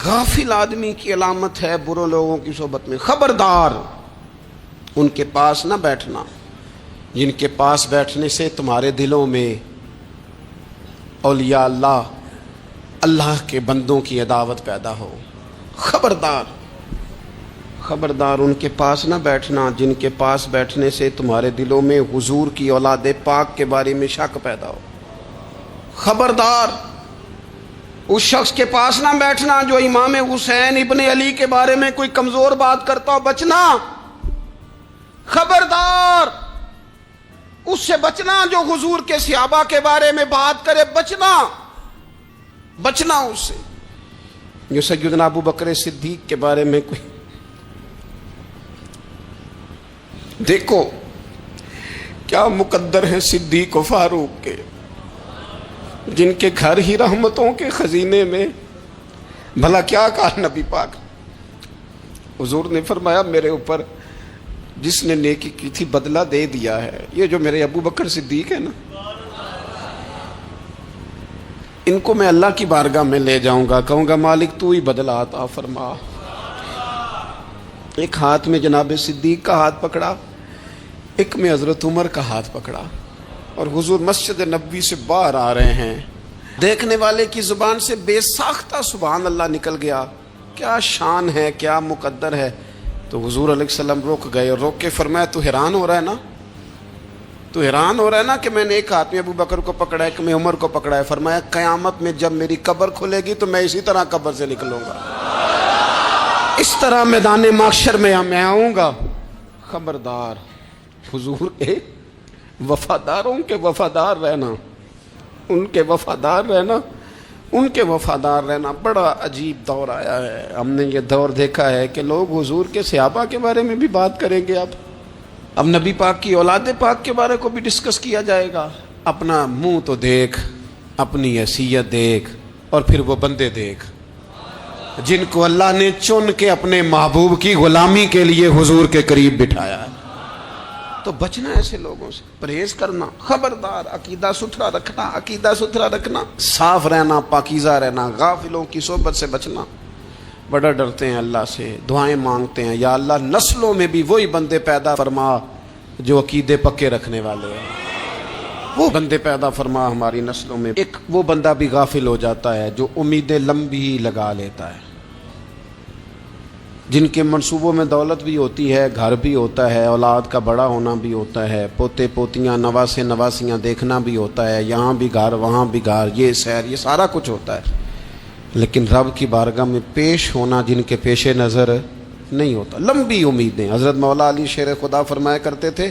غافل آدمی کی علامت ہے برے لوگوں کی صحبت میں، خبردار ان کے پاس نہ بیٹھنا جن کے پاس بیٹھنے سے تمہارے دلوں میں اولیاء اللہ اللہ کے بندوں کی عداوت پیدا ہو، خبردار خبردار ان کے پاس نہ بیٹھنا جن کے پاس بیٹھنے سے تمہارے دلوں میں حضور کی اولاد پاک کے بارے میں شک پیدا ہو، خبردار اس شخص کے پاس نہ بیٹھنا جو امام حسین ابن علی کے بارے میں کوئی کمزور بات کرتا ہو، بچنا، خبردار اس سے بچنا جو حضور کے صحابہ کے بارے میں بات کرے، بچنا بچنا اس سے، جو سیدنا ابو بکر صدیق کے بارے میں کوئی، دیکھو کیا مقدر ہیں صدیق و فاروق کے، جن کے گھر ہی رحمتوں کے خزینے میں، بھلا کیا کہا نبی پاک، حضور نے فرمایا میرے اوپر جس نے نیکی کی تھی بدلہ دے دیا ہے، یہ جو میرے ابو بکر صدیق ہے نا، ان کو میں اللہ کی بارگاہ میں لے جاؤں گا، کہوں گا مالک تو ہی بدلہ عطا فرما۔ ایک ہاتھ میں جناب صدیق کا ہاتھ پکڑا، ایک میں حضرت عمر کا ہاتھ پکڑا، اور حضور مسجد نبوی سے باہر آ رہے ہیں، دیکھنے والے کی زبان سے بے ساختہ سبحان اللہ نکل گیا، کیا شان ہے کیا مقدر ہے، تو حضور علیہ السلام رک گئے اور روک کے فرمایا تو حیران ہو رہا ہے نا، تو حیران ہو رہا ہے نا کہ میں نے ایک ہاتھ میں ابو بکر کو پکڑا ہے، ایک میں عمر کو پکڑا ہے، فرمایا قیامت میں جب میری قبر کھلے گی تو میں اسی طرح قبر سے نکلوں گا، اس طرح میدان محشر میں میں آؤں گا، خبردار حضور کے وفاداروں کے وفادار رہنا، ان کے وفادار رہنا، ان کے وفادار رہنا۔ بڑا عجیب دور آیا ہے، ہم نے یہ دور دیکھا ہے کہ لوگ حضور کے صحابہ کے بارے میں بھی بات کریں گے، اب نبی پاک کی اولاد پاک کے بارے کو بھی ڈسکس کیا جائے گا۔ اپنا منہ تو دیکھ، اپنی حیثیت دیکھ، اور پھر وہ بندے دیکھ جن کو اللہ نے چن کے اپنے محبوب کی غلامی کے لیے حضور کے قریب بٹھایا ہے۔ تو بچنا ایسے لوگوں سے، پرہیز کرنا، خبردار عقیدہ ستھرا رکھنا، عقیدہ ستھرا رکھنا، صاف رہنا، پاکیزہ رہنا، غافلوں کی صحبت سے بچنا۔ بڑا ڈرتے ہیں اللہ سے، دعائیں مانگتے ہیں یا اللہ نسلوں میں بھی وہی بندے پیدا فرما جو عقیدے پکے رکھنے والے ہیں، وہ بندے پیدا فرما ہماری نسلوں میں۔ ایک وہ بندہ بھی غافل ہو جاتا ہے جو امیدیں لمبی لگا لیتا ہے، جن کے منصوبوں میں دولت بھی ہوتی ہے، گھر بھی ہوتا ہے، اولاد کا بڑا ہونا بھی ہوتا ہے، پوتے پوتیاں نواسے نواسیاں دیکھنا بھی ہوتا ہے، یہاں بھی گھر وہاں بھی گھر، یہ سیر، یہ سارا کچھ ہوتا ہے، لیکن رب کی بارگاہ میں پیش ہونا جن کے پیش نظر نہیں ہوتا۔ لمبی امیدیں۔ حضرت مولا علی شیر خدا فرمایا کرتے تھے،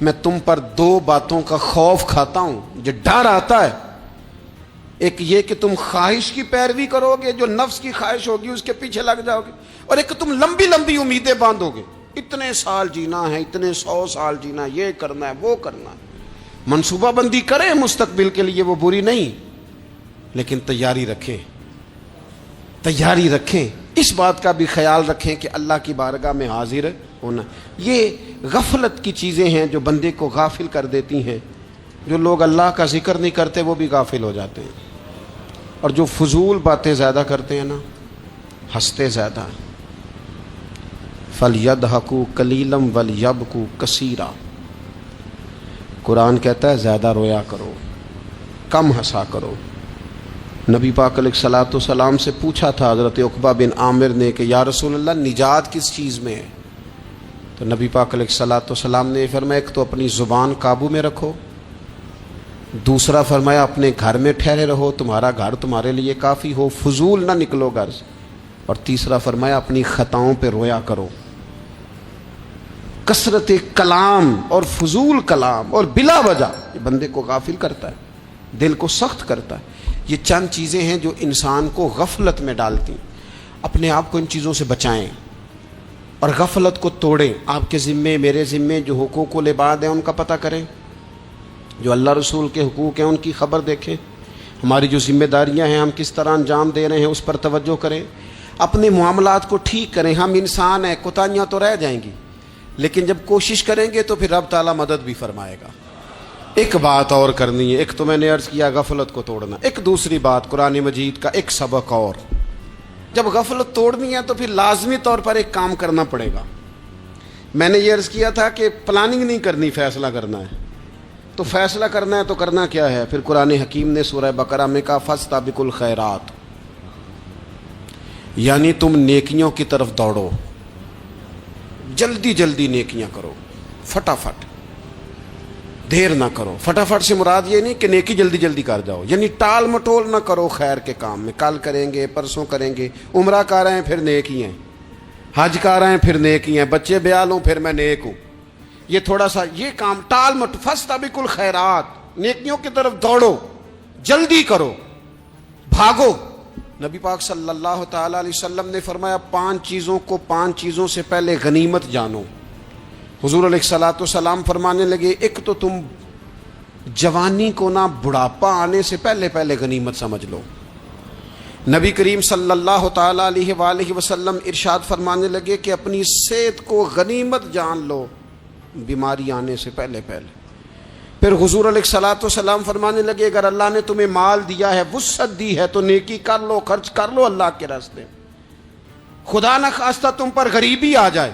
میں تم پر دو باتوں کا خوف کھاتا ہوں، جو ڈر آتا ہے، ایک یہ کہ تم خواہش کی پیروی کرو گے، جو نفس کی خواہش ہوگی اس کے پیچھے لگ جاؤ گے، اور ایک تم لمبی لمبی امیدیں باندھو گے، اتنے سال جینا ہے، اتنے 100 سال جینا ہے، یہ کرنا ہے وہ کرنا ہے۔ منصوبہ بندی کریں مستقبل کے لیے، وہ بری نہیں، لیکن تیاری رکھیں، تیاری رکھیں، اس بات کا بھی خیال رکھیں کہ اللہ کی بارگاہ میں حاضر ہونا۔ یہ غفلت کی چیزیں ہیں جو بندے کو غافل کر دیتی ہیں۔ جو لوگ اللہ کا ذکر نہیں کرتے وہ بھی غافل ہو جاتے ہیں، اور جو فضول باتیں زیادہ کرتے ہیں نا، ہنستے زیادہ۔ فَلْيَضْحَكُوا قَلِيلًا وَلْيَبْكُوا كَثِيرًا، قرآن کہتا ہے زیادہ رویا کرو، کم ہنسا کرو۔ نبی پاک علیہ الصلوۃ والسلام سے پوچھا تھا حضرت عقبہ بن عامر نے کہ یا رسول اللہ نجات کس چیز میں ہے؟ تو نبی پاک علیہ الصلوۃ والسلام نے فرمایا ایک تو اپنی زبان قابو میں رکھو، دوسرا فرمایا اپنے گھر میں ٹھہرے رہو، تمہارا گھر تمہارے لیے کافی ہو، فضول نہ نکلو گھر سے، اور تیسرا فرمایا اپنی خطاؤں پہ رویا کرو۔ کثرت کلام اور فضول کلام اور بلا وجہ یہ بندے کو غافل کرتا ہے، دل کو سخت کرتا ہے۔ یہ چند چیزیں ہیں جو انسان کو غفلت میں ڈالتی ہیں۔ اپنے آپ کو ان چیزوں سے بچائیں اور غفلت کو توڑیں۔ آپ کے ذمے، میرے ذمے جو حقوق العباد ہیں ان کا پتہ کریں، جو اللہ رسول کے حقوق ہیں ان کی خبر دیکھیں، ہماری جو ذمہ داریاں ہیں ہم کس طرح انجام دے رہے ہیں اس پر توجہ کریں، اپنے معاملات کو ٹھیک کریں۔ ہم انسان ہیں، کوتاہیاں تو رہ جائیں گی، لیکن جب کوشش کریں گے تو پھر رب تعالیٰ مدد بھی فرمائے گا۔ ایک بات اور کرنی ہے، ایک تو میں نے عرض کیا غفلت کو توڑنا، ایک دوسری بات قرآن مجید کا ایک سبق اور، جب غفلت توڑنی ہے تو پھر لازمی طور پر ایک کام کرنا پڑے گا۔ میں نے یہ عرض کیا تھا کہ پلاننگ نہیں کرنی، فیصلہ کرنا ہے، تو فیصلہ کرنا ہے تو کرنا کیا ہے؟ پھر قرآن حکیم نے سورہ بقرہ میں کہا فاستبقوا الخیرات، یعنی تم نیکیوں کی طرف دوڑو، جلدی جلدی نیکیاں کرو، فٹافٹ، دیر نہ کرو۔ فٹافٹ سے مراد یہ نہیں کہ نیکی جلدی جلدی کر جاؤ، یعنی ٹال مٹول نہ کرو خیر کے کام میں، کل کریں گے، پرسوں کریں گے، عمرہ کر رہے ہیں پھر نیکی ہیں، حج کر رہے ہیں پھر نیکی ہیں، بچے بیال ہوں پھر میں نیک ہوں، یہ تھوڑا سا یہ کام ٹال مٹ، فاستبقوا الخیرات، نیکیوں کی طرف دوڑو، جلدی کرو، بھاگو۔ نبی پاک صلی اللہ تعالی علیہ وسلم نے فرمایا 5 چیزوں کو 5 چیزوں سے پہلے غنیمت جانو۔ حضور علیہ الصلوۃ والسلام فرمانے لگے ایک تو تم جوانی کو نہ بڑھاپا آنے سے پہلے پہلے غنیمت سمجھ لو۔ نبی کریم صلی اللہ تعالی علیہ وآلہ وسلم ارشاد فرمانے لگے کہ اپنی صحت کو غنیمت جان لو، بیماری آنے سے پہلے پہلے۔ پھر حضور علیہ الصلوۃ والسلام فرمانے لگے اگر اللہ نے تمہیں مال دیا ہے، وسعت دی ہے، تو نیکی کر لو، خرچ کر لو اللہ کے راستے، خدا نہ خواستہ تم پر غریبی آ جائے۔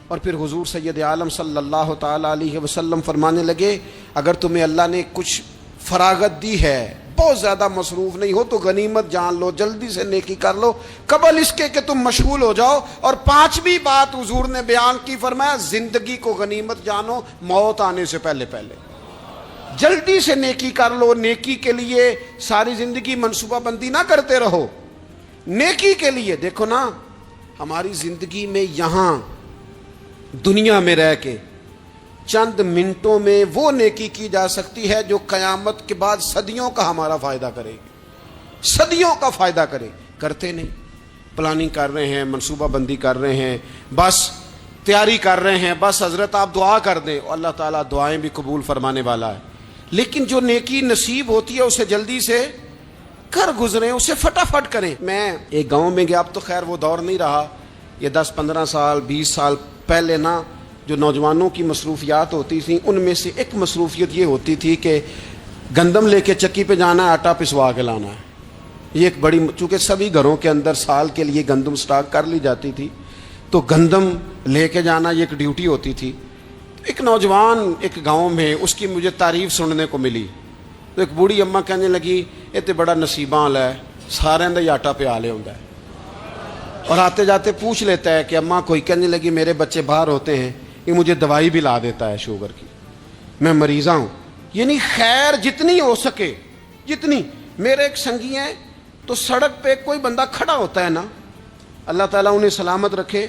اور پھر حضور سید عالم صلی اللہ تعالی علیہ وسلم فرمانے لگے اگر تمہیں اللہ نے کچھ فراغت دی ہے، بہت زیادہ مصروف نہیں ہو، تو غنیمت جان لو، جلدی سے نیکی کر لو قبل اس کے کہ تم مشغول ہو جاؤ۔ اور 5ویں بات حضور نے بیان کی، فرمایا زندگی کو غنیمت جانو، موت آنے سے پہلے پہلے جلدی سے نیکی کر لو۔ نیکی کے لیے ساری زندگی منصوبہ بندی نہ کرتے رہو، نیکی کے لیے دیکھو نا، ہماری زندگی میں یہاں دنیا میں رہ کے چند منٹوں میں وہ نیکی کی جا سکتی ہے جو قیامت کے بعد صدیوں کا ہمارا فائدہ کرے گی، صدیوں کا فائدہ کرے، کرتے نہیں۔ پلاننگ کر رہے ہیں، منصوبہ بندی کر رہے ہیں، بس تیاری کر رہے ہیں، بس حضرت آپ دعا کر دیں، اللہ تعالیٰ دعائیں بھی قبول فرمانے والا ہے، لیکن جو نیکی نصیب ہوتی ہے اسے جلدی سے کر گزریں، اسے فٹافٹ کریں۔ میں ایک گاؤں میں گیا، اب تو خیر وہ دور نہیں رہا، یہ 10-15 سال 20 سال پہلے نا جو نوجوانوں کی مصروفیات ہوتی تھیں ان میں سے ایک مصروفیت یہ ہوتی تھی کہ گندم لے کے چکی پہ جانا ہے، آٹا پسوا کے لانا ہے۔ یہ ایک بڑی، چونکہ سبھی گھروں کے اندر سال کے لیے گندم سٹاک کر لی جاتی تھی، تو گندم لے کے جانا یہ ایک ڈیوٹی ہوتی تھی۔ ایک نوجوان ایک گاؤں میں، اس کی مجھے تعریف سننے کو ملی، تو ایک بوڑھی اماں کہنے لگی یہ تو بڑا نصیباں والا ہے، سارے دا ہی آٹا پیا لے ہوندا ہے۔ اور آتے جاتے پوچھ لیتا ہے کہ اماں کوئی کہنے لگی میرے بچے باہر ہوتے ہیں، یہ مجھے دوائی بھی لا دیتا ہے شوگر کی، میں مریضہ ہوں. یعنی خیر جتنی ہو سکے جتنی. میرے ایک سنگی ہیں تو سڑک پہ کوئی بندہ کھڑا ہوتا ہے نا، اللہ تعالیٰ انہیں سلامت رکھے،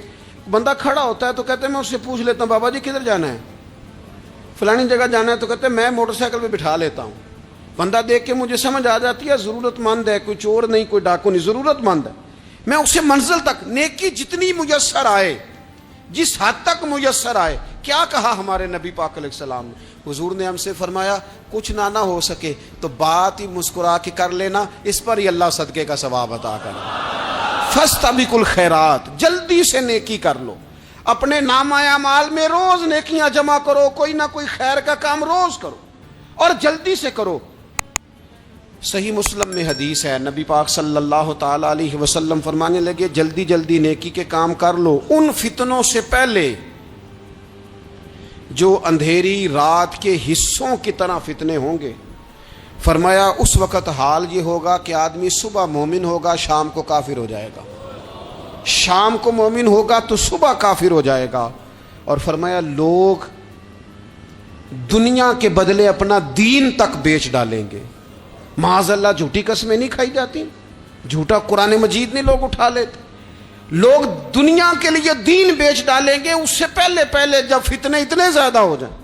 بندہ کھڑا ہوتا ہے تو کہتے ہیں میں اس سے پوچھ لیتا ہوں بابا جی کدھر جانا ہے، فلانی جگہ جانا ہے، تو کہتے ہیں میں موٹر سائیکل پہ بٹھا لیتا ہوں. بندہ دیکھ کے مجھے سمجھ آ جاتی ہے ضرورت مند ہے، کوئی چور نہیں کوئی ڈاکو نہیں، ضرورت مند ہے. میں اسے منزل تک نیکی جتنی میسر آئے، جس حد تک میسر آئے. کیا کہا ہمارے نبی پاک علیہ السلام نے؟ حضور نے ہم سے فرمایا کچھ نہ ہو سکے تو بات ہی مسکرا کے کر لینا، اس پر ہی اللہ صدقے کا ثواب عطا کرے. فاستبقوا الخیرات، جلدی سے نیکی کر لو. اپنے نامہ اعمال میں روز نیکیاں جمع کرو، کوئی نہ کوئی خیر کا کام روز کرو اور جلدی سے کرو. صحیح مسلم میں حدیث ہے، نبی پاک صلی اللہ تعالی علیہ وسلم فرمانے لگے جلدی جلدی نیکی کے کام کر لو ان فتنوں سے پہلے جو اندھیری رات کے حصوں کی طرح فتنے ہوں گے. فرمایا اس وقت حال یہ ہوگا کہ آدمی صبح مومن ہوگا شام کو کافر ہو جائے گا، شام کو مومن ہوگا تو صبح کافر ہو جائے گا. اور فرمایا لوگ دنیا کے بدلے اپنا دین تک بیچ ڈالیں گے. معاذ اللہ جھوٹی قسمیں نہیں کھائی جاتی، جھوٹا قرآن مجید نہیں لوگ اٹھا لیتے. لوگ دنیا کے لیے دین بیچ ڈالیں گے. اس سے پہلے جب فتنے اتنے زیادہ ہو جائیں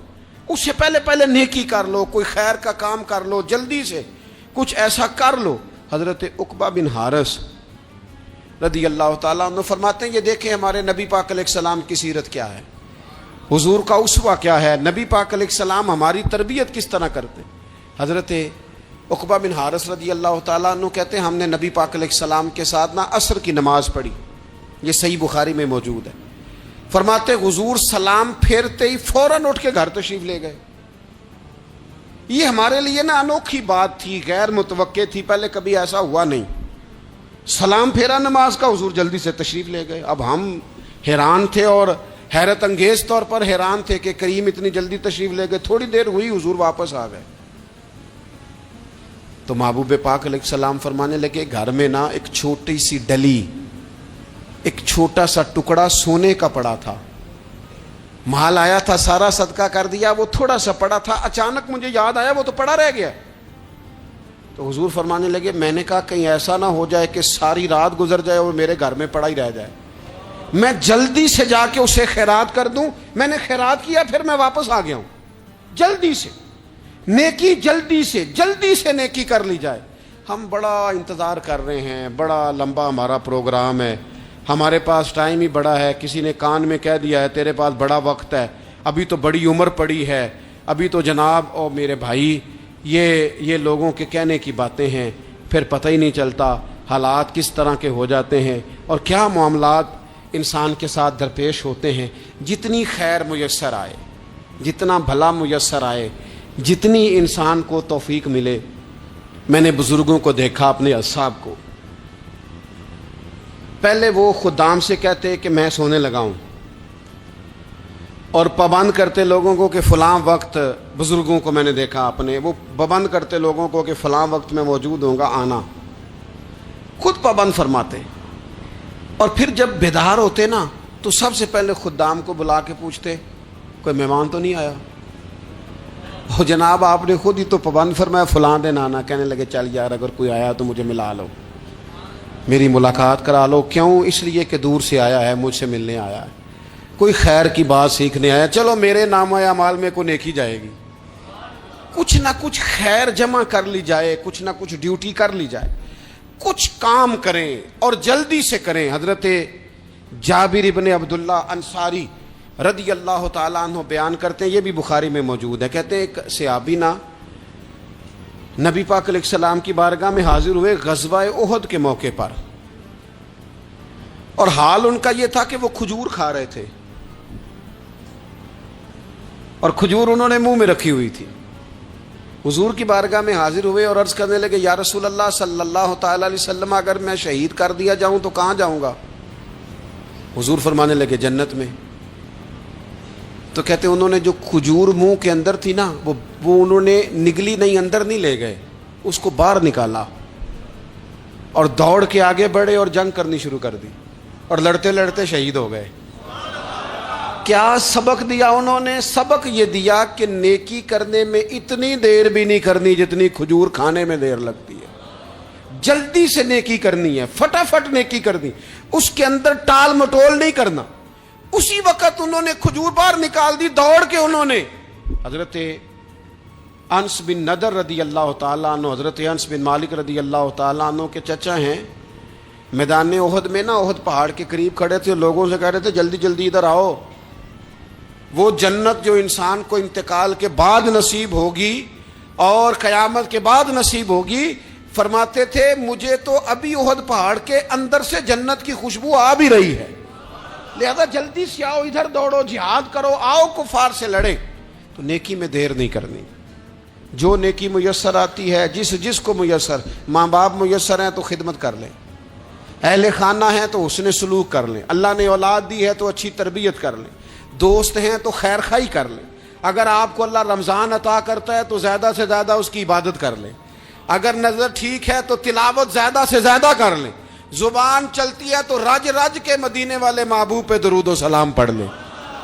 اس سے پہلے نیکی کر لو، کوئی خیر کا کام کر لو، جلدی سے کچھ ایسا کر لو. حضرت عقبہ بن حارث رضی اللہ تعالیٰ عنہ فرماتے ہیں یہ دیکھیں ہمارے نبی پاک علیہ السلام کی سیرت کیا ہے، حضور کا اسوہ کیا ہے، نبی پاک علیہ السلام ہماری تربیت کس طرح کرتے ہیں. حضرت عقبہ بن حارث رضی اللہ تعالیٰ عنہ کہتے ہیں ہم نے نبی پاک علیہ السلام کے ساتھ عصر کی نماز پڑھی، یہ صحیح بخاری میں موجود ہے. فرماتے حضور سلام پھیرتے ہی فوراً اٹھ کے گھر تشریف لے گئے. یہ ہمارے لیے انوکھی بات تھی، غیر متوقع تھی، پہلے کبھی ایسا ہوا نہیں. سلام پھیرا نماز کا، حضور جلدی سے تشریف لے گئے. اب ہم حیران تھے اور حیرت انگیز طور پر حیران تھے کہ کریم اتنی جلدی تشریف لے گئے. تھوڑی دیر ہوئی حضور واپس آ گئے تو محبوب پاک علیہ السلام فرمانے لگے گھر میں ایک چھوٹی سی ڈلی، ایک چھوٹا سا ٹکڑا سونے کا پڑا تھا، مال آیا تھا سارا صدقہ کر دیا، وہ تھوڑا سا پڑا تھا، اچانک مجھے یاد آیا وہ تو پڑا رہ گیا. تو حضور فرمانے لگے میں نے کہا کہیں ایسا نہ ہو جائے کہ ساری رات گزر جائے اور میرے گھر میں پڑا ہی رہ جائے، میں جلدی سے جا کے اسے خیرات کر دوں. میں نے خیرات کیا پھر میں واپس آ گیا ہوں. جلدی سے نیکی، جلدی سے نیکی کر لی جائے. ہم بڑا انتظار کر رہے ہیں، بڑا لمبا ہمارا پروگرام ہے، ہمارے پاس ٹائم ہی بڑا ہے، کسی نے کان میں کہہ دیا ہے تیرے پاس بڑا وقت ہے، ابھی تو بڑی عمر پڑی ہے، ابھی تو جناب او میرے بھائی یہ لوگوں کے کہنے کی باتیں ہیں. پھر پتہ ہی نہیں چلتا حالات کس طرح کے ہو جاتے ہیں اور کیا معاملات انسان کے ساتھ درپیش ہوتے ہیں. جتنی خیر میسر آئے، جتنا بھلا میسر آئے، جتنی انسان کو توفیق ملے. میں نے بزرگوں کو دیکھا، اپنے اصحاب کو، پہلے وہ خدام سے کہتے کہ میں سونے لگا ہوں اور پابند کرتے لوگوں کو کہ فلاں وقت، بزرگوں کو میں نے دیکھا اپنے، وہ پابند کرتے لوگوں کو کہ فلاں وقت میں موجود ہوں گا آنا، خود پابند فرماتے. اور پھر جب بیدار ہوتے تو سب سے پہلے خدام کو بلا کے پوچھتے کوئی مہمان تو نہیں آیا. وہ جناب آپ نے خود ہی تو پابند فرمایا فلاں دن آنا. کہنے لگے چل یار اگر کوئی آیا تو مجھے ملا لو، میری ملاقات کرا لو. کیوں؟ اس لیے کہ دور سے آیا ہے، مجھ سے ملنے آیا ہے، کوئی خیر کی بات سیکھنے آیا. چلو میرے نام اعمال میں کو نیکی جائے گی. کچھ نہ کچھ خیر جمع کر لی جائے، کچھ نہ کچھ ڈیوٹی کر لی جائے، کچھ کام کریں اور جلدی سے کریں. حضرت جابر ابن عبداللہ انصاری رضی اللہ تعالیٰ عنہ بیان کرتے ہیں، یہ بھی بخاری میں موجود ہے. کہتے ہیں ایک صحابی نبی پاک علیہ السلام کی بارگاہ میں حاضر ہوئے غزوہ احد کے موقع پر، اور حال ان کا یہ تھا کہ وہ کھجور کھا رہے تھے اور کھجور انہوں نے منہ میں رکھی ہوئی تھی. حضور کی بارگاہ میں حاضر ہوئے اور عرض کرنے لگے یا رسول اللہ صلی اللہ تعالی علیہ وسلم اگر میں شہید کر دیا جاؤں تو کہاں جاؤں گا؟ حضور فرمانے لگے جنت میں. تو کہتے انہوں نے جو کھجور منہ کے اندر تھی وہ انہوں نے نگلی نہیں، اندر نہیں لے گئے، اس کو باہر نکالا اور دوڑ کے آگے بڑھے اور جنگ کرنی شروع کر دی. اور لڑتے لڑتے شہید ہو گئے۔ کیا سبق دیا انہوں نے؟ سبق یہ دیا کہ نیکی کرنے میں اتنی دیر بھی نہیں کرنی جتنی کھجور کھانے میں دیر لگتی ہے۔ جلدی سے نیکی کرنی ہے، فٹافٹ نیکی کرنی، اس کے اندر ٹال مٹول نہیں کرنا۔ اسی وقت انہوں نے کھجور باہر نکال دی، دوڑ کے انہوں نے حضرت انس بن نضر رضی اللہ تعالیٰ عنہ، حضرت انس بن مالک رضی اللہ تعالیٰ عنہ کے چچا ہیں، میدان احد میں نا، احد پہاڑ کے قریب کھڑے تھے، لوگوں سے کہہ رہے تھے جلدی جلدی ادھر آؤ، وہ جنت جو انسان کو انتقال کے بعد نصیب ہوگی اور قیامت کے بعد نصیب ہوگی، فرماتے تھے مجھے تو ابھی احد پہاڑ کے اندر سے جنت کی خوشبو آ بھی رہی ہے، لہذا جلدی سے آؤ، ادھر دوڑو، جہاد کرو، آؤ کفار سے لڑیں۔ تو نیکی میں دیر نہیں کرنی، جو نیکی میسر آتی ہے، جس کو میسر، ماں باپ میسر ہیں تو خدمت کر لیں، اہل خانہ ہیں تو حسن سلوک کر لیں، اللہ نے اولاد دی ہے تو اچھی تربیت کر لیں، دوست ہیں تو خیر خواہی کر لیں، اگر آپ کو اللہ رمضان عطا کرتا ہے تو زیادہ سے زیادہ اس کی عبادت کر لیں، اگر نظر ٹھیک ہے تو تلاوت زیادہ سے زیادہ کر لیں، زبان چلتی ہے تو رج رج کے مدینے والے محبوب پہ درود و سلام پڑھ لیں،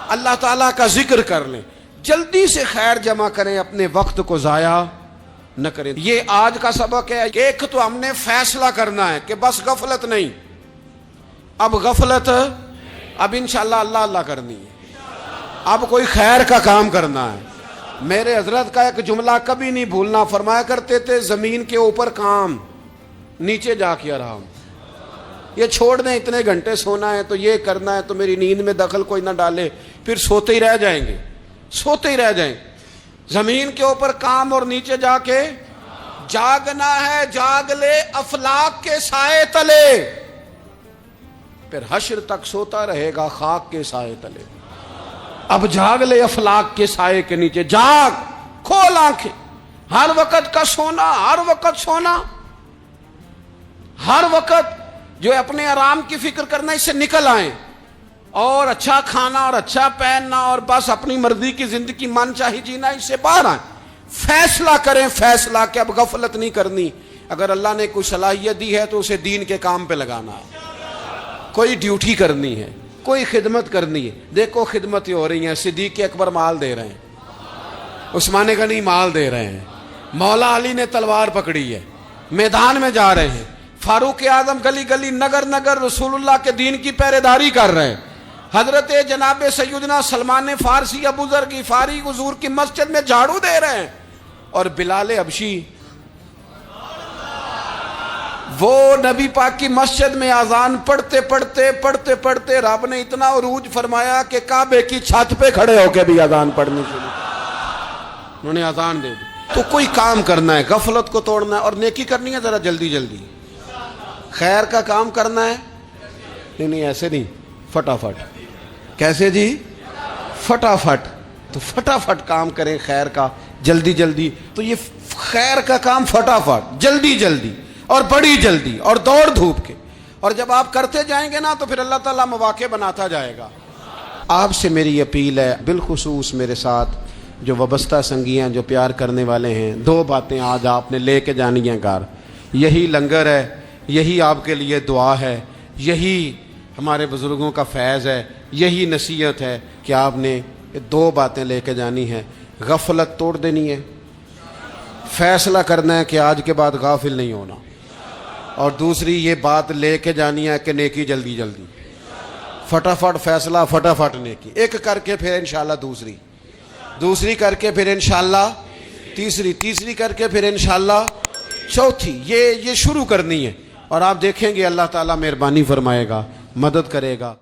اللہ تعالیٰ کا ذکر کر لیں، جلدی سے خیر جمع کریں، اپنے وقت کو ضائع نہ کریں۔ یہ آج کا سبق ہے۔ ایک تو ہم نے فیصلہ کرنا ہے کہ بس غفلت نہیں، اب غفلت، اب انشاءاللہ اللہ اللہ کرنی ہے، اب کوئی خیر کا کام کرنا ہے۔ میرے حضرت کا ایک جملہ کبھی نہیں بھولنا، فرمایا کرتے تھے زمین کے اوپر کام، نیچے جا کے آرام، یہ چھوڑ دیں، اتنے گھنٹے سونا ہے تو یہ کرنا ہے تو میری نیند میں دخل کوئی نہ ڈالے، پھر سوتے ہی رہ جائیں گے، سوتے ہی رہ جائیں۔ زمین کے اوپر کام اور نیچے جا کے جاگنا ہے، جاگ لے افلاک کے سائے تلے، پھر حشر تک سوتا رہے گا خاک کے سائے تلے۔ اب جاگ لے افلاک کے سائے کے نیچے، جاگ، کھول آنکھیں، ہر وقت کا سونا، ہر وقت سونا، ہر وقت جو اپنے آرام کی فکر کرنا، اس سے نکل آئیں اور اچھا کھانا اور اچھا پہننا اور بس اپنی مرضی کی زندگی من چاہی جینا، اس سے باہر آئیں، فیصلہ کریں، فیصلہ کہ اب غفلت نہیں کرنی، اگر اللہ نے کوئی صلاحیت دی ہے تو اسے دین کے کام پہ لگانا ہے، کوئی ڈیوٹی کرنی ہے، کوئی خدمت کرنی ہے۔ دیکھو خدمتیں ہو رہی ہیں، صدیق اکبر مال دے رہے ہیں، عثمان غنی مال دے رہے ہیں، مولا علی نے تلوار پکڑی ہے، میدان میں جا رہے ہیں، فاروق اعظم گلی گلی نگر نگر رسول اللہ کے دین کی پہرے داری کر رہے ہیں، حضرت جناب سیدنا سلمان فارسی ابو ذر غفاری حضور کی مسجد میں جھاڑو دے رہے ہیں، اور بلال حبشی وہ نبی پاک کی مسجد میں اذان پڑھتے پڑھتے رب نے اتنا عروج فرمایا کہ کعبے کی چھت پہ کھڑے ہو کے بھی اذان پڑھنی شروع، انہوں نے اذان دے دی۔ تو کوئی کام کرنا ہے، غفلت کو توڑنا ہے اور نیکی کرنی ہے، ذرا جلدی جلدی خیر کا کام کرنا ہے، نہیں ایسے نہیں، فٹافٹ۔ کیسے جی؟ فٹافٹ۔ تو فٹافٹ کام کریں خیر کا، جلدی جلدی۔ تو یہ خیر کا کام فٹافٹ، جلدی جلدی اور بڑی جلدی اور دوڑ دھوپ کے، اور جب آپ کرتے جائیں گے نا تو پھر اللہ تعالیٰ مواقع بناتا جائے گا۔ آپ سے میری اپیل ہے، بالخصوص میرے ساتھ جو وابستہ سنگی ہیں، جو پیار کرنے والے ہیں، دو باتیں آج آپ نے لے کے جانی ہیں گھر۔ یہی لنگر ہے، یہی آپ کے لیے دعا ہے، یہی ہمارے بزرگوں کا فیض ہے، یہی نصیحت ہے کہ آپ نے دو باتیں لے کے جانی ہیں۔ غفلت توڑ دینی ہے، فیصلہ کرنا ہے کہ آج کے بعد غافل نہیں ہونا، اور دوسری یہ بات لے کے جانی ہے کہ نیکی جلدی جلدی، فٹافٹ فیصلہ، فٹافٹ نیکی، ایک کر کے پھر انشاءاللہ دوسری کر کے پھر انشاءاللہ تیسری کر کے پھر انشاءاللہ چوتھی، یہ شروع کرنی ہے، اور آپ دیکھیں گے اللہ تعالیٰ مہربانی فرمائے گا، مدد کرے گا۔